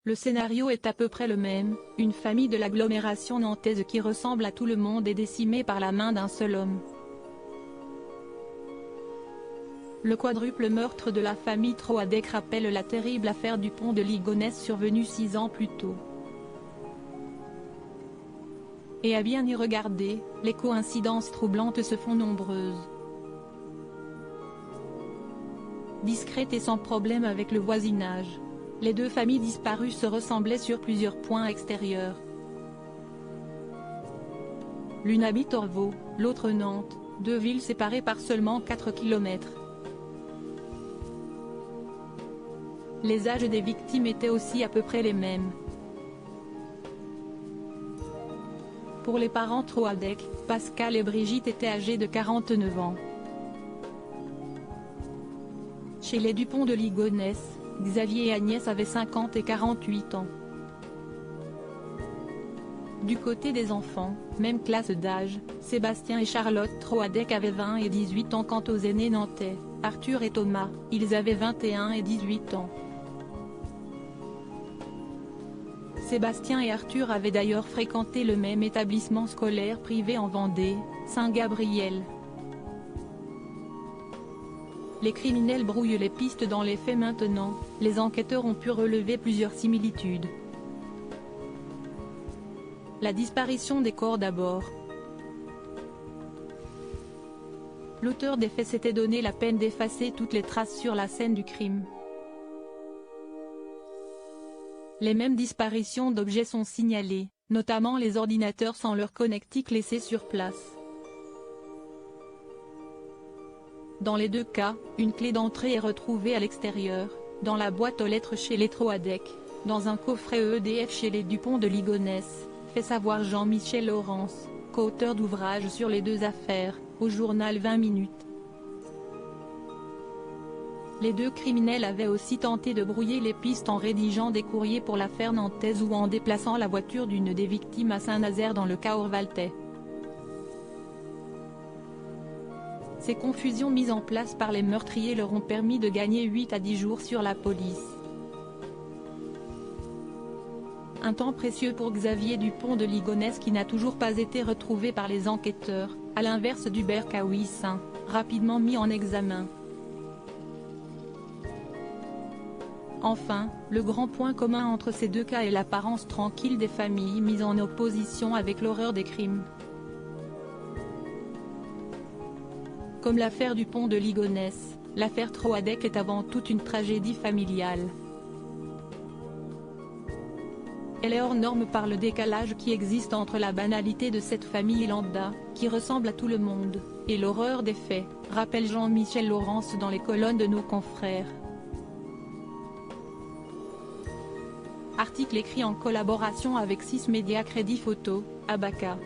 Le scénario est à peu près le même, une famille de l'agglomération nantaise qui ressemble à tout le monde est décimée par la main d'un seul homme. Le quadruple meurtre de la famille Troadec rappelle la terrible affaire du pont de Ligonnès survenue 6 ans plus tôt. Et à bien y regarder, les coïncidences troublantes se font nombreuses. Discrète et sans problème avec le voisinage, les deux familles disparues se ressemblaient sur plusieurs points extérieurs. L'une habite Orvaux, l'autre Nantes, deux villes séparées par seulement 4 km. Les âges des victimes étaient aussi à peu près les mêmes. Pour les parents Troadec, Pascal et Brigitte étaient âgés de 49 ans. Chez les Dupont de Ligonnès, Xavier et Agnès avaient 50 et 48 ans. Du côté des enfants, même classe d'âge, Sébastien et Charlotte Troadec avaient 20 et 18 ans. Quant aux aînés nantais, Arthur et Thomas, ils avaient 21 et 18 ans. Sébastien et Arthur avaient d'ailleurs fréquenté le même établissement scolaire privé en Vendée, Saint-Gabriel. Les criminels brouillent les pistes dans les faits maintenant, les enquêteurs ont pu relever plusieurs similitudes. La disparition des corps d'abord. L'auteur des faits s'était donné la peine d'effacer toutes les traces sur la scène du crime. Les mêmes disparitions d'objets sont signalées, notamment les ordinateurs sans leur connectique laissés sur place. Dans les deux cas, une clé d'entrée est retrouvée à l'extérieur, dans la boîte aux lettres chez les Troadec, dans un coffret EDF chez les Dupont de Ligonnès, fait savoir Jean-Michel Laurence, co-auteur d'ouvrages sur les deux affaires, au journal 20 minutes. Les deux criminels avaient aussi tenté de brouiller les pistes en rédigeant des courriers pour l'affaire nantaise ou en déplaçant la voiture d'une des victimes à Saint-Nazaire dans le Cahors-Valtais. Ces confusions mises en place par les meurtriers leur ont permis de gagner 8 à 10 jours sur la police. Un temps précieux pour Xavier Dupont de Ligonnès qui n'a toujours pas été retrouvé par les enquêteurs, à l'inverse d'Hubert Kawissin, rapidement mis en examen. Enfin, le grand point commun entre ces deux cas est l'apparence tranquille des familles mises en opposition avec l'horreur des crimes. Comme l'affaire Dupont de Ligonnès, l'affaire Troadec est avant tout une tragédie familiale. Elle est hors norme par le décalage qui existe entre la banalité de cette famille lambda, qui ressemble à tout le monde, et l'horreur des faits, rappelle Jean-Michel Laurence dans les colonnes de nos confrères. Article écrit en collaboration avec 6 médias Crédit Photo, Abaca.